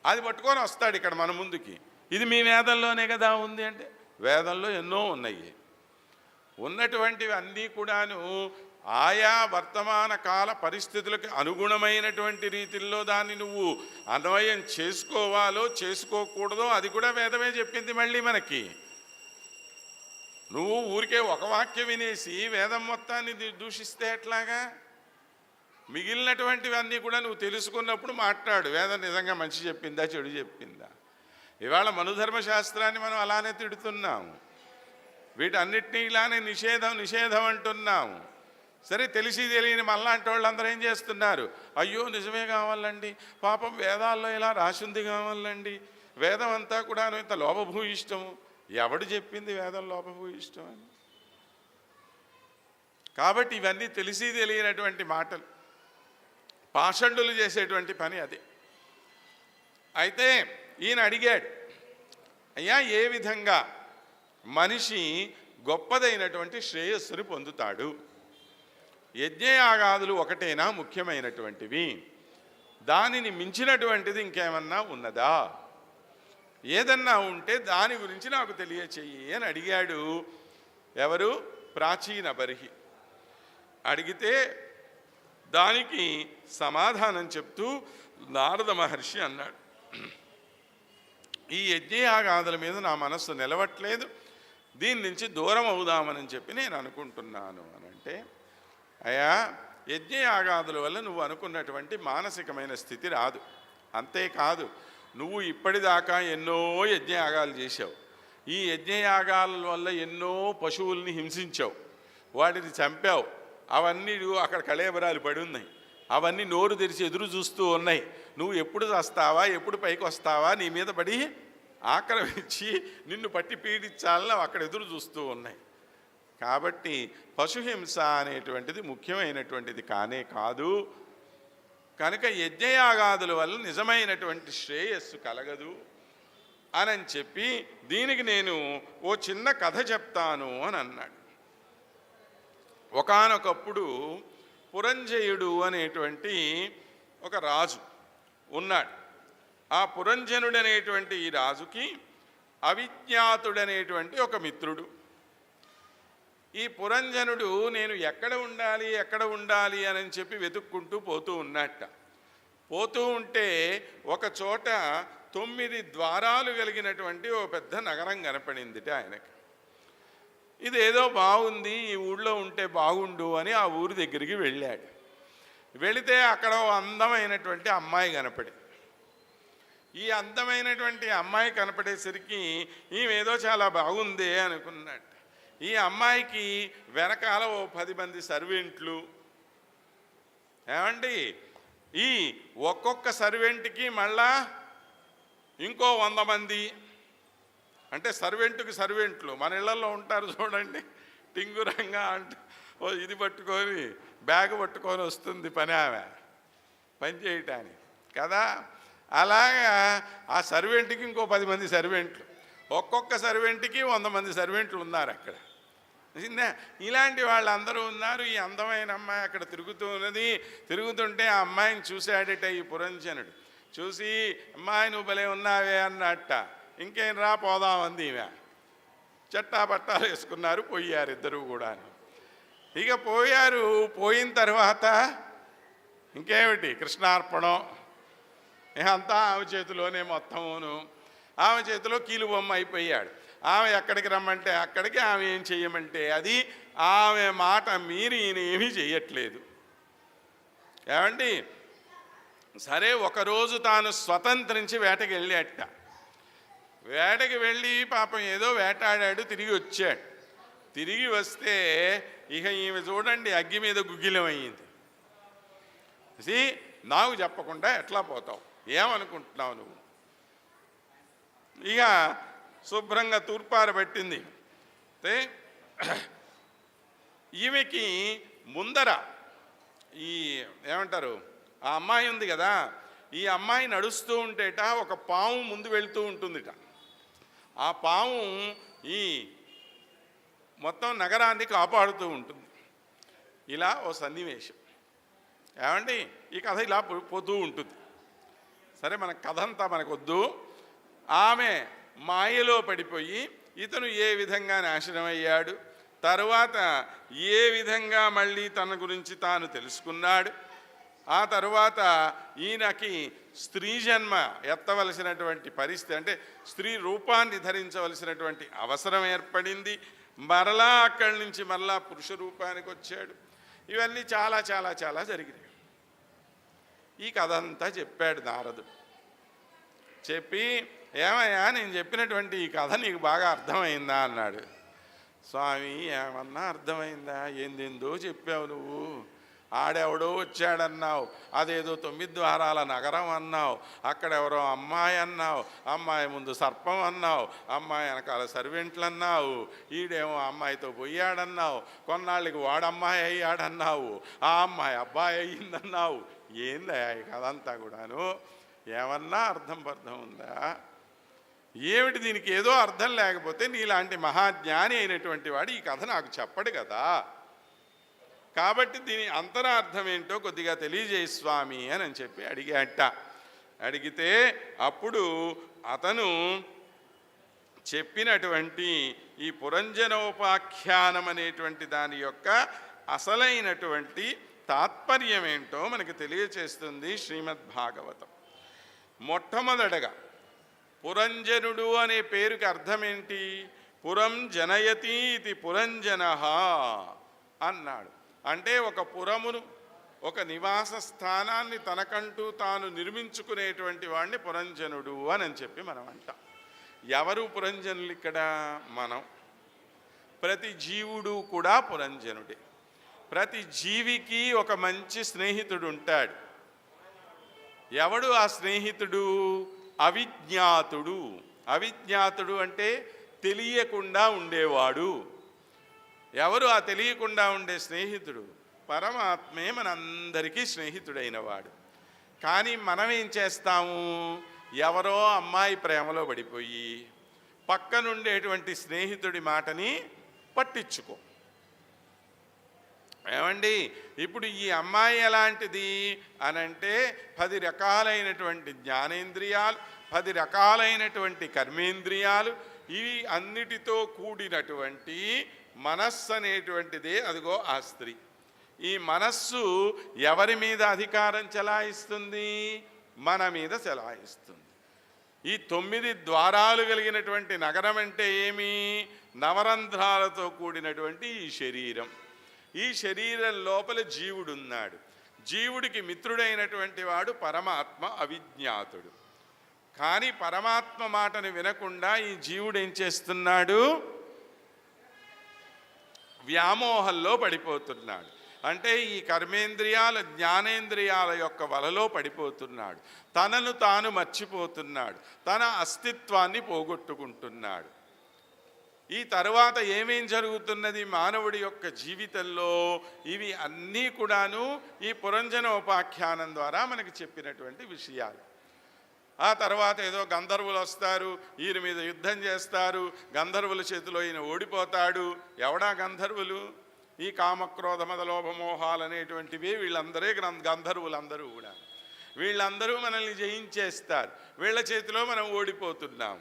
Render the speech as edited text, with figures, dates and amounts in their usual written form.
అది పట్టుకొని వస్తాడు ఇక్కడ మన ముందుకి. ఇది మీ వేదంలోనే కదా ఉంది అంటే, వేదంలో ఎన్నో ఉన్నాయి. ఉన్నటువంటివి అన్నీ కూడాను ఆయా వర్తమాన కాల పరిస్థితులకు అనుగుణమైనటువంటి రీతిల్లో దాన్ని నువ్వు అన్వయం చేసుకోవాలో చేసుకోకూడదో అది కూడా వేదమే చెప్పింది. మళ్ళీ మనకి నువ్వు ఊరికే ఒక వాక్యం వినేసి వేదం మొత్తాన్ని దూషిస్తే ఎట్లాగా? మిగిలినటువంటివన్నీ కూడా నువ్వు తెలుసుకున్నప్పుడు మాట్లాడు, వేదం నిజంగా మంచి చెప్పిందా చెడు చెప్పిందా. ఇవాళ మనుధర్మశాస్త్రాన్ని మనం అలానే తిడుతున్నాము, వీటన్నిటినీ ఇలానే నిషేధం అంటున్నాము. సరే, తెలిసి తెలియని మళ్ళాంటి వాళ్ళందరూ ఏం చేస్తున్నారు? అయ్యో నిజమే కావాలండి, పాపం వేదాల్లో ఇలా రాసింది కావాలండి, వేదం అంతా కూడా ఇంత లోపభూయిష్టము. ఎవడు చెప్పింది వేదం లోపభూయిష్టం అని? కాబట్టి ఇవన్నీ తెలిసి తెలియనటువంటి మాటలు, పాషండులు చేసేటువంటి పని అది. అయితే ఈయన అడిగాడు, అయ్యా ఏ విధంగా మనిషి గొప్పదైనటువంటి శ్రేయస్సుని పొందుతాడు? యజ్ఞయాగాదులు ఒకటేనా ముఖ్యమైనటువంటివి? దానిని మించినటువంటిది ఇంకేమన్నా ఉన్నదా? ఏదన్నా ఉంటే దాని గురించి నాకు తెలియచేయి అని అడిగాడు. ఎవరు? ప్రాచీన బర్హి. అడిగితే దానికి సమాధానం చెప్తూ నారద మహర్షి అన్నాడు, ఈ యజ్ఞయాగాదుల మీద నా మనస్సు నిలవట్లేదు, దీని నుంచి దూరం అవుదామని చెప్పి నేను అనుకుంటున్నాను అని అంటే, అయ్యా యజ్ఞయాగాదుల వల్ల నువ్వు అనుకున్నటువంటి మానసికమైన స్థితి రాదు. అంతేకాదు, నువ్వు ఇప్పటిదాకా ఎన్నో యజ్ఞయాగాలు చేశావు. ఈ యజ్ఞయాగాల వల్ల ఎన్నో పశువుల్ని హింసించావు, వాటిని చంపావు. అవన్నీ అక్కడ కళేబరాలు పడి ఉన్నాయి, అవన్నీ నోరు తెరిచి ఎదురు చూస్తూ ఉన్నాయి. నువ్వు ఎప్పుడు వస్తావా, ఎప్పుడు పైకి వస్తావా, నీ మీద పడి ఆక్రమించి నిన్ను పట్టి పీడించాలని అక్కడ ఎదురు చూస్తూ ఉన్నాయి. కాబట్టి పశుహింస అనేటువంటిది ముఖ్యమైనటువంటిది కానే కాదు. కనుక యజ్ఞయాగాదుల వల్ల నిజమైనటువంటి శ్రేయస్సు కలగదు అని చెప్పి దీనికి నేను ఓ చిన్న కథ చెప్తాను అని అన్నాడు. ఒకానొకప్పుడు పురంజయుడు అనేటువంటి ఒక రాజు ఉన్నాడు. ఆ పురంజనుడు అనేటువంటి ఈ రాజుకి అవిజ్ఞాతుడనేటువంటి ఒక మిత్రుడు. ఈ పురంజనుడు నేను ఎక్కడ ఉండాలి అని చెప్పి వెతుక్కుంటూ పోతూ ఉన్నట్ట. పోతూ ఉంటే ఒక చోట 9 ద్వారాలు కలిగినటువంటి ఓ పెద్ద నగరం కనపడిందిట ఆయనకి. ఇదేదో బాగుంది, ఈ ఊళ్ళో ఉంటే బాగుండు అని ఆ ఊరి దగ్గరికి వెళ్ళాడు. వెళితే అక్కడ ఓ అందమైనటువంటి అమ్మాయి కనపడింది. ఈ అందమైనటువంటి అమ్మాయి కనపడేసరికి ఈమెదో చాలా బాగుంది అనుకున్నాడు. ఈ అమ్మాయికి వెనకాల ఓ 10 మంది సర్వెంట్లు. ఏమండి, ఈ ఒక్కొక్క సర్వెంట్కి మళ్ళా ఇంకో 100 మంది. అంటే సర్వెంట్కి సర్వెంట్లు మన ఇళ్లలో ఉంటారు చూడండి, టింగురంగా అంటూ ఓ ఇది పట్టుకొని బ్యాగ్ పట్టుకొని వస్తుంది పని చేయటానికి కదా. అలాగా ఆ సర్వెంట్కి ఇంకో 10 మంది సర్వెంట్లు, ఒక్కొక్క సర్వెంట్కి 100 మంది సర్వెంట్లు ఉన్నారు అక్కడ. ఇలాంటి వాళ్ళందరూ ఉన్నారు. ఈ అందమైన అమ్మాయి అక్కడ తిరుగుతుంటే ఆ అమ్మాయిని చూశాడట ఈ పురంజనుడు. చూసి, అమ్మాయి నువ్వు భలే ఉన్నావే అన్నట్ట. ఇంకేం రా పోదామంది ఈమె. చట్టా పట్టాలు వేసుకున్నారు, పోయారు ఇద్దరు కూడా. ఇక పోయిన తర్వాత ఇంకేమిటి, కృష్ణార్పణం అంతా ఆమె చేతిలోనే మొత్తమును. ఆమె చేతిలో కీలుబొమ్మ అయిపోయాడు. ఆమె ఎక్కడికి రమ్మంటే అక్కడికి, ఆమె ఏం చెయ్యమంటే అది. ఆమె మాట మీరి ఈయన ఏమీ చెయ్యట్లేదు. ఏమండి, సరే ఒకరోజు తాను స్వతంత్రించి వేటకి వెళ్ళాట. వేటకి వెళ్ళి పాపం ఏదో వేటాడాడు, తిరిగి వచ్చాడు. తిరిగి వస్తే ఇక ఈమె చూడండి అగ్గి మీద గుగ్గిలమయ్యింది. నాకు చెప్పకుండా ఎట్లా పోతావు, ఏమనుకుంటున్నావు నువ్వు? ఇక శుభ్రంగా తూర్పార పెట్టింది. ఈమెకి ముందర ఈ ఏమంటారు ఆ అమ్మాయి ఉంది కదా, ఈ అమ్మాయి నడుస్తూ ఉంటేట ఒక పాము ముందు వెళ్తూ ఉంటుందిట. ఆ పాము ఈ మొత్తం నగరాన్ని కాపాడుతూ ఉంటుంది. ఇలా ఓ సన్నివేశం. ఏమండి, ఈ కథ ఇలా పోతూ ఉంటుంది. సరే, మన కథ అంతా మనకొద్దు. ఆమె మాయలో పడిపోయి ఇతను ఏ విధంగా నాశనం అయ్యాడు, తరువాత ఏ విధంగా మళ్ళీ తన గురించి తాను తెలుసుకున్నాడు, ఆ తరువాత ఈయనకి స్త్రీ జన్మ ఎత్తవలసినటువంటి పరిస్థితి, అంటే స్త్రీ రూపాన్ని ధరించవలసినటువంటి అవసరం ఏర్పడింది. మరలా అక్కడి నుంచి మరలా పురుష రూపానికి వచ్చాడు. ఇవన్నీ చాలా చాలా చాలా జరిగినాయి. ఈ కథ అంతా చెప్పాడు నారదుడు. చెప్పి, ఏమయ్యా నేను చెప్పినటువంటి ఈ కథ నీకు బాగా అర్థమైందా అన్నాడు. స్వామి, ఏమన్నా అర్థమైందా? ఏందేందో చెప్పావు నువ్వు. ఆడెవడో వచ్చాడన్నావు, అదేదో 9 ద్వారాల నగరం అన్నావు, అక్కడెవరో అమ్మాయి అన్నావు, అమ్మాయి ముందు సర్పం అన్నావు, అమ్మాయి వెనకాల సర్వెంట్లు అన్నావు, ఈడేమో అమ్మాయితో పోయాడన్నావు, కొన్నాళ్ళకి వాడమ్మాయి అయ్యాడన్నావు, ఆ అమ్మాయి అబ్బాయి అయ్యిందన్నావు. ఏందా ఈ కథంతా కూడాను? ఏమన్నా అర్థం ఉందా? ఏమిటి దీనికి? ఏదో అర్థం లేకపోతే నీలాంటి మహాజ్ఞాని అయినటువంటి వాడు ఈ కథ నాకు చెప్పడు కదా. కాబట్టి దీని అంతరార్థం ఏంటో కొద్దిగా తెలియజేయి స్వామి అని చెప్పి అడిగాట. అడిగితే అప్పుడు అతను చెప్పినటువంటి ఈ పురంజనోపాఖ్యానం అనేటువంటి దాని యొక్క అసలైనటువంటి తాత్పర్యం ఏంటో మనకి తెలియచేస్తుంది శ్రీమద్భాగవతం. మొట్టమొదటగా పురంజనుడు అనే పేరుకి అర్థం ఏంటి? పురం జనయతి ఇది పురంజనః అన్నాడు. అంటే ఒక పురమును, ఒక నివాస స్థానాన్ని తనకంటూ తాను నిర్మించుకునేటువంటి వాడిని పురంజనుడు అని చెప్పి మనం అంటాం. ఎవరు పురంజనులు ఇక్కడ? మనం. ప్రతి జీవుడు కూడా పురంజనుడే. ప్రతి జీవికి ఒక మంచి స్నేహితుడు ఉంటాడు. ఎవడు ఆ స్నేహితుడు? అవిజ్ఞాతుడు. అవిజ్ఞాతుడు అంటే తెలియకుండా ఉండేవాడు. ఎవరు ఆ తెలియకుండా ఉండే స్నేహితుడు? పరమాత్మే మనందరికీ స్నేహితుడైనవాడు. కానీ మనం ఏం చేస్తాము? ఎవరో అమ్మాయి ప్రేమలో పడిపోయి పక్కనుండేటువంటి స్నేహితుడి మాటని పట్టించుకో. ఏమండి, ఇప్పుడు ఈ అమ్మాయి ఎలాంటిది అనంటే 10 రకాలైనటువంటి జ్ఞానేంద్రియాలు, 10 రకాలైనటువంటి కర్మేంద్రియాలు, ఇవి అన్నిటితో కూడినటువంటి మనస్సు అనేటువంటిదే అదిగో ఆ స్త్రీ. ఈ మనస్సు ఎవరి మీద అధికారం చెలాయిస్తుంది? మన మీద చెలాయిస్తుంది. ఈ 9 ద్వారాలు కలిగినటువంటి నగరం అంటే ఏమి? నవరంధ్రాలతో కూడినటువంటి ఈ శరీరం. ఈ శరీరం లోపల జీవుడున్నాడు. జీవుడికి మిత్రుడైనటువంటి వాడు పరమాత్మ, అవిజ్ఞాతుడు. కానీ పరమాత్మ మాటను వినకుండా ఈ జీవుడు ఏం చేస్తున్నాడు? వ్యామోహంలో పడిపోతున్నాడు. అంటే ఈ కర్మేంద్రియాల, జ్ఞానేంద్రియాల యొక్క వలలో పడిపోతున్నాడు. తనను తాను మర్చిపోతున్నాడు. తన అస్తిత్వాన్ని పోగొట్టుకుంటున్నాడు. ఈ తరువాత ఏమేం జరుగుతున్నది మానవుడి యొక్క జీవితంలో? ఇవి అన్నీ కూడాను ఈ పురంజనోపాఖ్యానం ద్వారా మనకి చెప్పినటువంటి విషయాలు. ఆ తర్వాత ఏదో గంధర్వులు వస్తారు, ఈయన మీద యుద్ధం చేస్తారు, గంధర్వుల చేతిలో ఈయన ఓడిపోతాడు. ఎవడా గంధర్వులు? ఈ కామక్రోధ మదలోభమోహాలు అనేటువంటివి వీళ్ళందరే గంధర్వులందరూ కూడా. వీళ్ళందరూ మనల్ని జయించేస్తారు. వీళ్ళ చేతిలో మనం ఓడిపోతున్నాం.